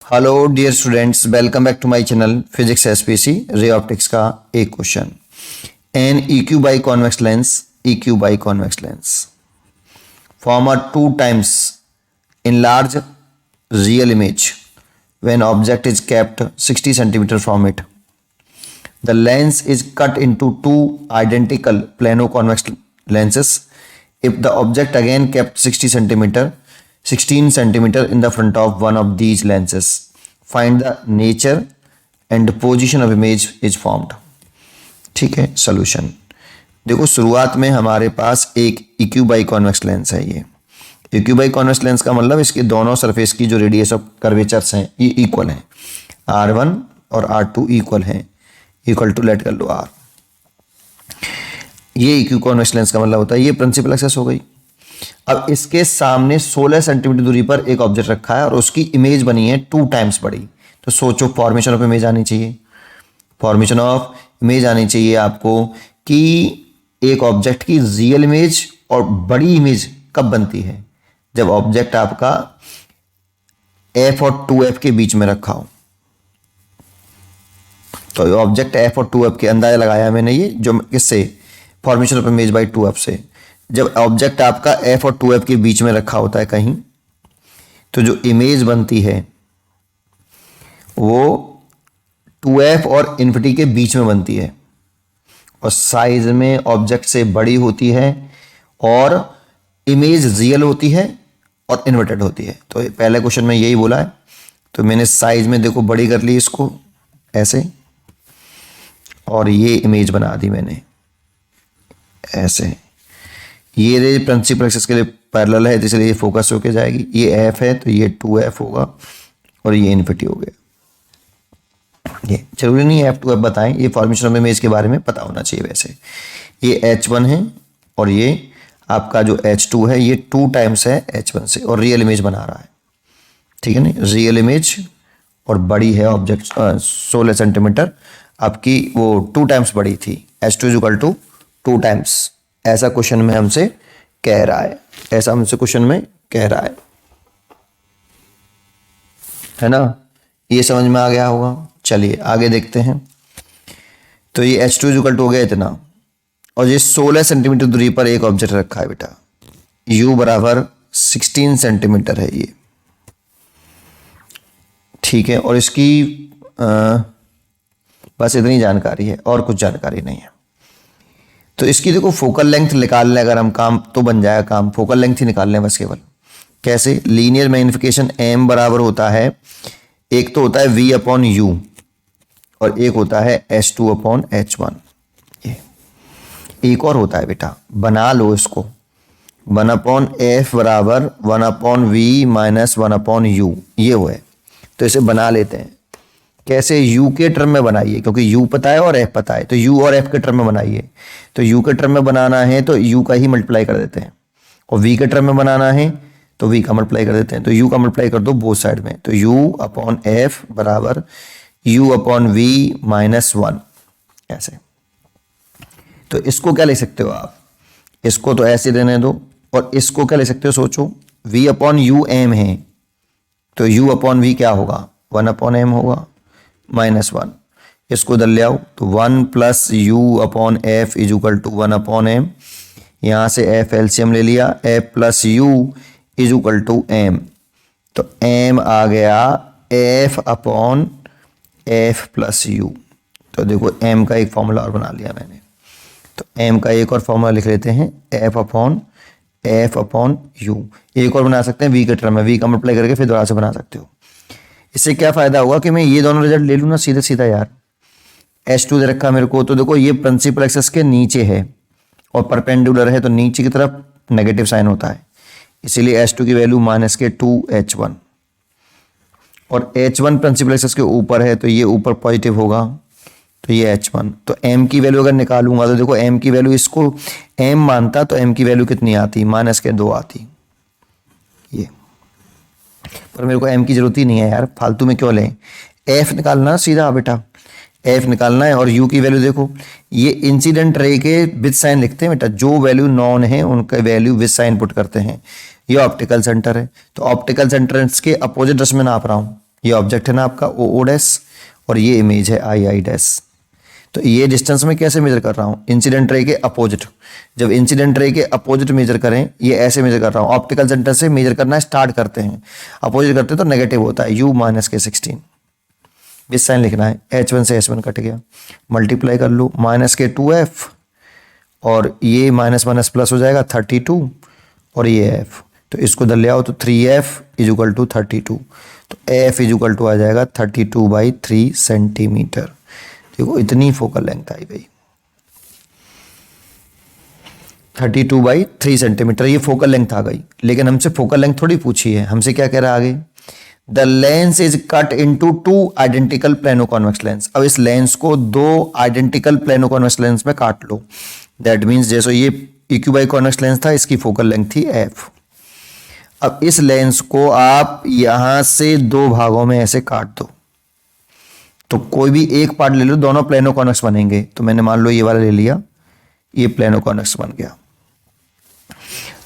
Hello dear students, welcome back to my channel physics SPC ray optics का एक question. An EQ by convex lens form a 2 times in large real image when object is kept 60 centimeter from it. The lens is cut into 2 identical plano-convex lenses. If the object again kept 16 centimeter in the front of one of these lenses, find the nature and position of image is formed. ठीक है, solution देखो। शुरुआत में हमारे पास एक EQ by convex lens है। ये EQ by convex lens का मतलब इसके दोनों सरफेस की जो रेडियस ऑफ कर्वेचर्स हैं ये इक्वल हैं। R1 और R2 इक्वल हैं, इक्वल टू लेट कर लो R। ये EQ कॉन्वेक्स लेंस का मतलब होता है ये प्रिंसिपल एक्सिस हो गई। अब इसके सामने 16 सेंटीमीटर दूरी पर एक ऑब्जेक्ट रखा है और उसकी इमेज बनी है 2 times बड़ी। तो सोचो फॉर्मेशन ऑफ इमेज आनी चाहिए। फॉर्मेशन ऑफ इमेज आनी चाहिए आपको कि एक ऑब्जेक्ट की रियल इमेज और बड़ी इमेज कब बनती है, जब ऑब्जेक्ट आपका F और 2F के बीच में रखा हो। तो ऑब्जेक्ट F और 2F के अंदाजा लगाया मैंने ये जो किससे, formation of image by 2F से। जब ऑब्जेक्ट आपका F और 2F के बीच में रखा होता है कहीं, तो जो इमेज बनती है वो 2F और इन्फिनिटी के बीच में बनती है और साइज में ऑब्जेक्ट से बड़ी होती है और इमेज रियल होती है और इन्वर्टेड होती है। तो पहले क्वेश्चन में यही बोला है, तो मैंने साइज में देखो बड़ी कर ली इसको ऐसे, और ये इमेज बना दी मैंने ऐसे। ये रे प्रिंसिपल एक्सिस के लिए पैरेलल है, इसलिए ये फोकस होके जाएगी। ये F है तो ये 2F होगा और ये इन्फिनिटी हो गया। ये जरूरी नहीं है F2F बताएं, ये फॉर्मेशन ऑफ इमेज के बारे में पता होना चाहिए। वैसे ये H1 है और ये आपका जो H2 है ये 2 times है H1 से और रियल इमेज बना रहा है। ठीक है ना, रियल इमेज और बड़ी है ऑब्जेक्ट 16 सेंटीमीटर आपकी, वो 2 times बड़ी थी। H2 इक्वल टू 2 times, ऐसा क्वेश्चन में हमसे कह रहा है, ऐसा हमसे क्वेश्चन में कह रहा है ना। ये समझ में आ गया होगा। चलिए आगे देखते हैं। तो ये H2 इक्वल टू हो गया इतना, और ये 16 सेंटीमीटर दूरी पर एक ऑब्जेक्ट रखा है बेटा। U बराबर 16 सेंटीमीटर है ये, ठीक है। और इसकी बस इतनी जानकारी है और कुछ जानकारी नहीं है। तो इसकी देखो फोकल लेंथ निकाल लें अगर हम, काम तो बन जाएगा काम। फोकल लेंथ ही निकाल लें बस केवल। कैसे? लीनियर मैग्निफिकेशन M बराबर होता है, एक तो होता है V अपॉन U और एक होता है S2 अपॉन H1। ये एक और होता है बेटा, बना लो इसको। 1 अपॉन F बराबर 1 upon V minus 1 upon U, ये हुआ है। तो इसे बना लेते हैं। कैसे? U के टर्म में बनाइए, क्योंकि U पता है और F पता है, तो U और F के टर्म में बनाइए। तो U के टर्म में बनाना है तो U का ही मल्टीप्लाई कर देते हैं, और V के टर्म में बनाना है तो V का मल्टीप्लाई कर देते हैं। तो U का मल्टीप्लाई कर दो बोथ साइड में, तो U अपॉन F बराबर U अपॉन V माइनस 1, ऐसे। तो इसको क्या ले सकते हो आप, इसको तो ऐसे देने दो, और इसको क्या ले सकते हो सोचो। V अपॉन U M है, तो U अपॉन V क्या होगा, 1 अपॉन M होगा माइनस 1। इसको इधर ले आओ तो 1 plus U upon F is equal to 1 upon M। यहाँ से F एलसीएम ले लिया, F plus U is equal to M। तो M आ गया F upon F plus U। तो देखो M का एक फॉर्मूला और बना लिया मैंने। तो M का एक और फॉर्मूला लिख लेते हैं, F अपॉन U। एक और बना सकते हैं V के टर्म में, V का मल्टीप्लाई करके फिर दोबारा से बना सकते हो। इससे क्या फायदा होगा कि मैं ये दोनों रिजल्ट ले लूँ ना सीधा सीधा यार। H2 दे रखा मेरे को, तो देखो ये प्रिंसिपल एक्सिस के नीचे है और परपेंडिकुलर है, तो नीचे की तरफ नेगेटिव साइन होता है, इसीलिए H2 की वैल्यू माइनस के 2H1, और H1 प्रिंसिपल एक्सिस के ऊपर है तो ये ऊपर पॉजिटिव होगा, तो ये H1। तो M की वैल्यू अगर निकालूंगा तो देखो M की वैल्यू, इसको M मानता तो M की वैल्यू कितनी आती, माइनस के 2 आती। ये पर मेरे को M की जरूरत ही नहीं है यार, फालतू में क्यों लें। F निकालना सीधा बेटा, F निकालना है। और U की वैल्यू देखो, ये इंसिडेंट रे के विद साइन लिखते हैं बेटा, जो वैल्यू नॉन है उनका वैल्यू विद साइन पुट करते हैं। ये ऑप्टिकल सेंटर है, तो ऑप्टिकल सेंटर के अपोजिट रस में नाप रहा हूँ, ये ऑब्जेक्ट है ना आपका ओ डैश, और ये इमेज है आई डैश। तो ये डिस्टेंस में कैसे मेजर कर रहा हूँ, इंसिडेंट रे के अपोजिट। जब इंसिडेंट रे के अपोजिट मेजर करें, ये ऐसे मेजर कर रहा हूँ, ऑप्टिकल सेंटर से मेजर करना स्टार्ट करते हैं, अपोजिट करते हैं तो नेगेटिव होता है, u माइनस के 16, इस साइन लिखना है, h1 से h1 कट गया, मल्टीप्लाई कर लो, माइनस के 2f, और ये माइनस माइनस प्लस हो जाएगा 32, और ये f, तो इसको इधर ले आओ तो 3f इज इक्वल टू 32, तो f इज इक्वल टू आ जाएगा 32/3 सेंटीमीटर। देखो इतनी फोकल लेंथ आई भाई, 32/3 सेंटीमीटर, ये फोकल लेंथ आ गई। लेकिन हमसे फोकल लेंथ थोड़ी पूछी है, हमसे क्या कह रहा है आगे, the lens is cut into 2 identical plano convex lens. अब इस लेंस को 2 आइडेंटिकल प्लेनो कॉन्वेक्स लेंस में काट लो, दैट मीन्स जैसे ये PQ बाई कॉन्वेक्स लेंस था, इसकी फोकल लेंथ थी f। अब इस लेंस को आप यहां से 2 भागों में ऐसे काट दो, तो कोई भी एक पार्ट ले लो, दोनों प्लेनो कॉन्वेक्स बनेंगे। तो मैंने मान लो ये वाला ले लिया, ये प्लेनो कॉन्वेक्स बन गया।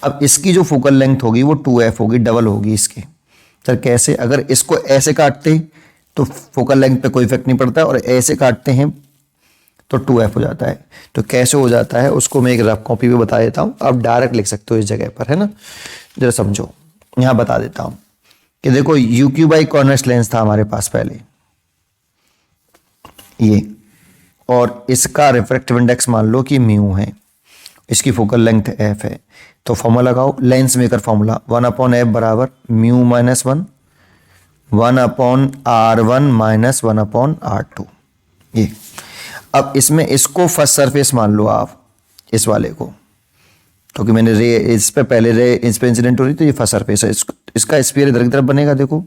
अब इसकी जो फोकल लेंथ होगी वो 2f होगी, डबल होगी इसकी। सर कैसे, अगर इसको ऐसे काटते तो फोकल लेंथ पे कोई इफेक्ट नहीं पड़ता, और ऐसे काटते हैं तो 2f हो जाता है। तो कैसे हो जाता है उसको मैं एक रफ कॉपी पे बता देता हूँ, आप डायरेक्ट लिख सकते हो इस जगह पर, है ना, जरा समझो। यहाँ बता देता हूँ कि देखो UQ बाई कॉन्वेक्स लेंस था हमारे पास पहले ये, और इसका रिफ्रैक्टिव इंडेक्स मान लो कि म्यू है, इसकी फोकल लेंथ f है। तो फॉर्मूला लगाओ, लेंस मेकर फॉर्मूला 1/f बराबर mu minus 1, 1/r1 minus 1/r2। ये अब इसमें इसको फर्स्ट सरफेस मान लो आप, इस वाले को, क्योंकि मैंने रे इस पे पहले रे इस पे इंसिडेंट हो रही, तो ये फर्स्ट सरफेस है। इसका स्फीयर इधर की तरफ बनेगा, देखो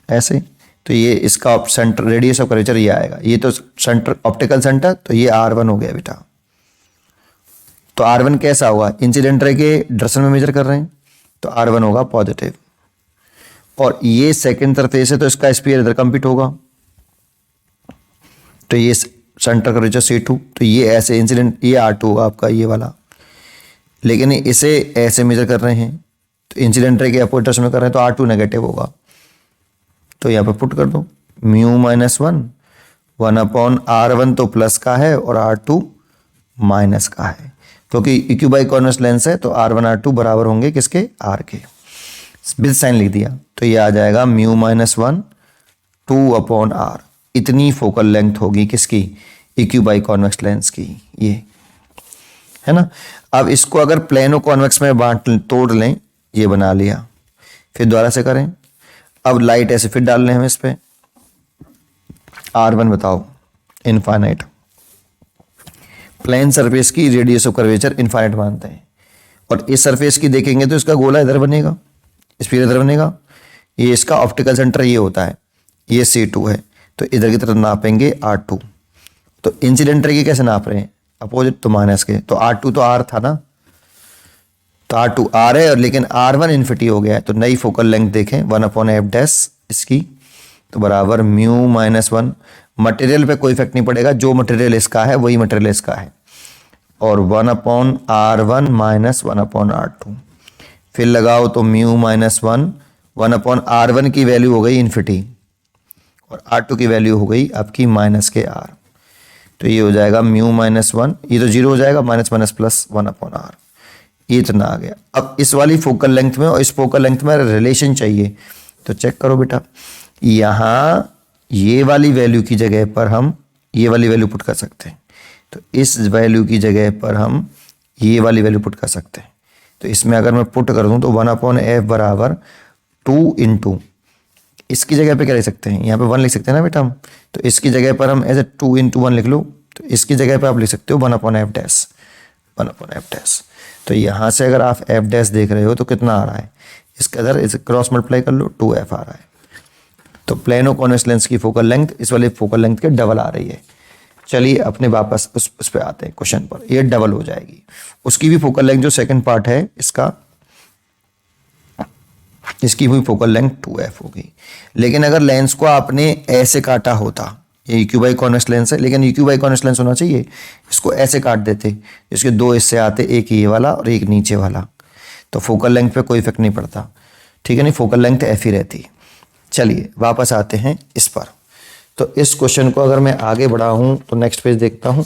ऐसे, तो ये इसका सेंटर रेडियस ऑफ कर्वेचर ये आएगा, ये तो सेंटर ऑप्टिकल सेंटर, तो ये R1 हो गया बेटा। तो R1 कैसा होगा, इंसिडेंट रे के डायरेक्शन में मेजर कर रहे हैं तो R1 होगा पॉजिटिव, और ये सेकंड सरफेस है तो इसका स्फीयर इधर कंप्लीट होगा, तो ये सेंटर कर्वेचर C2, तो ये ऐसे इंसिडेंट ये R2 होगा आपका ये वाला। लेकिन इसे ऐसे मेजर कर रहे हैं तो इंसिडेंट रे के अपोजिट डायरेक्शन में कर रहे हैं तो R2 नेगेटिव होगा। तो यहाँ पे पुट कर दो, म्यू माइनस 1, 1/r1 तो प्लस का है और R2 माइनस का है, क्योंकि EQ बाई कॉन्वेक्स लेंस है तो R1 R2 बराबर होंगे किसके, R के। विद साइन लिख दिया तो ये आ जाएगा म्यू माइनस 1 2/r। इतनी फोकल लेंथ होगी किसकी, EQ बाई कॉन्वेक्स लेंस की, ये है ना। अब इसको अगर प्लेनो कॉन्वेक्स में तोड़ लें, ये बना लिया, फिर दोबारा से करें। अब लाइट ऐसे फिर डाल लें हम इस पे, R1 बताओ इनफाइनाइट, प्लेन सरफेस की रेडियस ऑफ कर्वेचर इनफाइनाइट मानते हैं, और इस सरफेस की देखेंगे तो इसका गोला इधर बनेगा, स्फीयर इधर बनेगा, ये इसका ऑप्टिकल सेंटर ये होता है, ये C2 है, तो इधर की तरफ नापेंगे R2। तो इंसिडेंट रे की कैसे नाप रहे हैं, अपोजिट तो माइनस के, तो R2 तो R था ना, तो R2 R है, और लेकिन R1 इन्फिनिटी हो गया है, तो नई फोकल लेंथ देखें 1/f डैश इसकी, तो बराबर म्यू माइनस 1, मटेरियल पे कोई इफेक्ट नहीं पड़ेगा, जो मटेरियल इसका है वही मटेरियल इसका है, और 1/r1 माइनस 1/r2, फिर लगाओ तो म्यू माइनस 1, 1/r1 की वैल्यू हो गई इन्फिनिटी, और R2 की वैल्यू हो गई आपकी माइनस के R, तो ये हो जाएगा म्यू माइनस 1, ये तो जीरो हो जाएगा, माइनस माइनस प्लस 1/r, ये इतना आ गया। अब इस वाली फोकल लेंथ में और इस फोकल लेंथ में रिलेशन चाहिए, तो चेक करो बेटा, यहाँ ये वाली वैल्यू की जगह पर हम ये वाली वैल्यू पुट कर सकते हैं, तो इस वैल्यू की जगह पर हम ये वाली वैल्यू पुट कर सकते हैं। तो इसमें अगर मैं पुट कर दूं तो 1/f बराबर 2 इंटू, इसकी जगह पे क्या लिख सकते हैं, यहाँ पे 1 लिख सकते हैं ना बेटा हम, तो इसकी जगह पर हम ऐसे 2 इंटू 1 लिख लो, तो इसकी जगह पे आप लिख सकते हो 1/f डैश, 1/f डैश। तो यहाँ से अगर आप f डैश देख रहे हो तो कितना आ रहा है, इसके अंदर इसे क्रॉस मल्टीप्लाई कर लो, 2f आ रहा है। तो प्लेनो कॉन्वेक्स लेंस की फोकल लेंथ इस वाले फोकल लेंथ के डबल आ रही है। चलिए अपने वापस उस पे आते हैं क्वेश्चन पर, ये डबल हो जाएगी, उसकी भी फोकल लेंथ जो सेकंड पार्ट है इसका, इसकी भी फोकल लेंथ 2f होगी। लेकिन अगर लेंस को आपने ऐसे काटा होता, ये EQ बाई कॉन्वेक्स लेंस है, लेकिन EQ बाई कॉन्वेक्स लेंस होना चाहिए, इसको ऐसे काट देते, इसके 2 हिस्से आते, एक ये वाला और एक नीचे वाला, तो फोकल लेंथ पे कोई इफेक्ट नहीं पड़ता, ठीक है, नहीं फोकल लेंथ f ही रहती। चलिए वापस आते हैं इस पर। तो इस क्वेश्चन को अगर मैं आगे बढ़ा हूं तो नेक्स्ट पेज देखता हूं।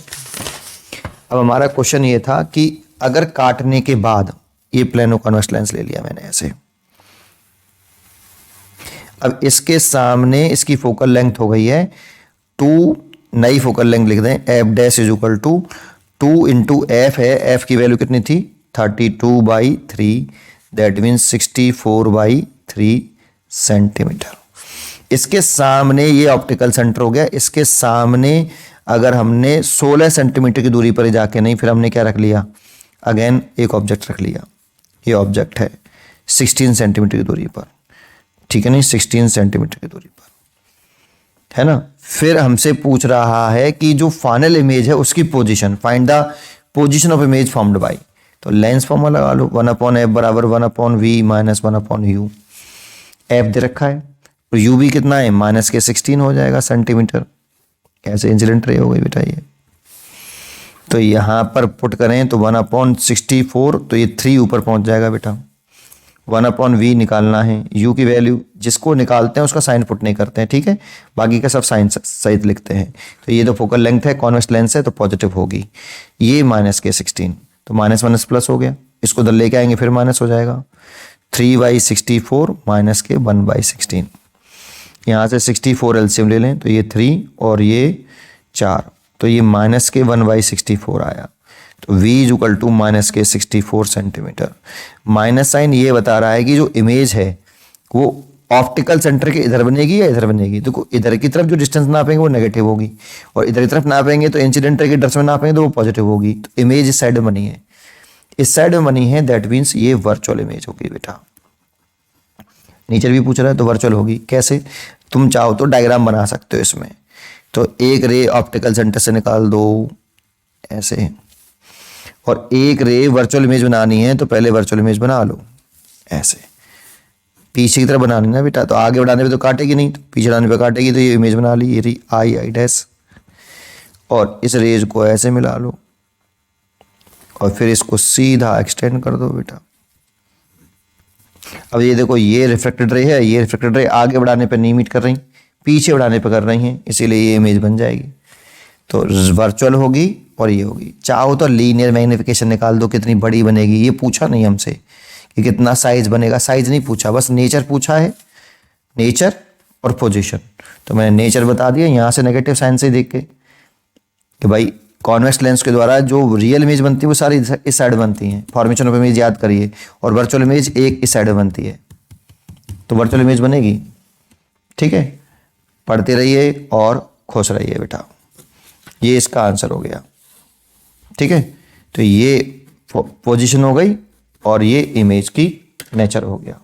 अब हमारा क्वेश्चन ये था कि अगर काटने के बाद ये प्लेनो कॉन्वेक्स लेंस ले लिया मैंने ऐसे, अब इसके सामने इसकी फोकल लेंथ हो गई है 2, नई फोकल लेंथ लिख दें f dash is equal to 2 into f है, एफ की वैल्यू कितनी थी 32/3, दैट मीन्स 64/3 सेंटीमीटर। इसके सामने ये ऑप्टिकल सेंटर हो गया, इसके सामने अगर हमने 16 सेंटीमीटर की दूरी पर जाके नहीं, फिर हमने क्या रख लिया, अगेन एक ऑब्जेक्ट रख लिया, ये ऑब्जेक्ट है 16 सेंटीमीटर की दूरी पर, ठीक है नहीं, 16 सेंटीमीटर की दूरी पर, है ना। फिर हमसे पूछ रहा है कि जो फाइनल इमेज है उसकी position, find the position of image formed by, तो लेंस फॉर्मूला लगा लो 1/f बराबर 1/v माइनस 1/u। एफ दे रखा है और यू भी कितना है -16 हो जाएगा सेंटीमीटर, कैसे इंसिडेंट रे हो गई बेटा ये। तो यहां पर पुट करें तो 1/64, तो ये 3 ऊपर पहुंच जाएगा बेटा। 1/v निकालना है, u की वैल्यू जिसको निकालते हैं उसका साइन पुट नहीं करते हैं, ठीक है, बाकी का सब साइन सहित लिखते हैं। तो ये तो फोकल लेंथ है, कॉन्वेक्स लेंस है तो पॉजिटिव होगी, ये -16, तो माइनस माइनस प्लस हो गया, इसको उधर लेके आएंगे फिर माइनस हो जाएगा, 3/64 माइनस के 1/16, यहाँ से 64 एलसीएम ले लें तो ये 3 और ये 4, तो ये माइनस के 1/64 आया। तो v is equal to minus के 64 सेंटीमीटर। माइनस साइन ये बता रहा है कि जो इमेज है वो ऑप्टिकल सेंटर के इधर बनेगी या इधर बनेगी। देखो इधर की तरफ जो डिस्टेंस नापेंगे वो नेगेटिव होगी और इधर की तरफ नापेंगे तो इंसिडेंट की डायरेक्शन में नापेंगे तो वो पॉजिटिव होगी। तो इमेज इस साइड में बनी है, इस साइड में बनी है, दैट मीन्स ये वर्चुअल इमेज होगी बेटा। नेचर भी पूछ रहा है तो वर्चुअल होगी। कैसे, तुम चाहो तो डायग्राम बना सकते हो इसमें। तो एक रे ऑप्टिकल सेंटर से निकाल दो ऐसे, और एक रे वर्चुअल इमेज बनानी है तो पहले वर्चुअल इमेज बना लो ऐसे, पीछे की तरफ बनानी ना बेटा, तो आगे बढ़ाने पे तो काटेगी नहीं, तो पीछे बढ़ाने पे काटेगी। तो ये इमेज बना ली, ये रही आई डैश, और इस रेज को ऐसे मिला लो और फिर इसको सीधा एक्सटेंड कर दो बेटा। अब ये देखो ये रिफ्लेक्टेड रे है, ये रिफ्लेक्टेड रे आगे बढ़ाने पे नहीं मीट कर रही, पीछे बढ़ाने पे कर रही हैं, इसीलिए ये इमेज बन जाएगी। तो वर्चुअल होगी और ये होगी। चाहो तो लीनियर मैग्निफिकेशन निकाल दो, कितनी बड़ी बनेगी। ये पूछा नहीं हमसे कि कितना साइज बनेगा, साइज नहीं पूछा, बस नेचर पूछा है, नेचर और पोजीशन। तो मैंने नेचर बता दिया यहाँ से नेगेटिव साइन से देख के कि भाई कॉन्वेक्स लेंस के द्वारा जो रियल इमेज बनती है वो सारी इस साइड बनती हैं। फॉर्मेशन ऑफ इमेज याद करिए, और वर्चुअल इमेज एक इस साइड बनती है, तो वर्चुअल इमेज बनेगी। ठीक है, पढ़ते रहिए और खुश रहिए बेटा। ये इसका आंसर हो गया। ठीक है, तो ये पोजीशन हो गई और ये इमेज की नेचर हो गया।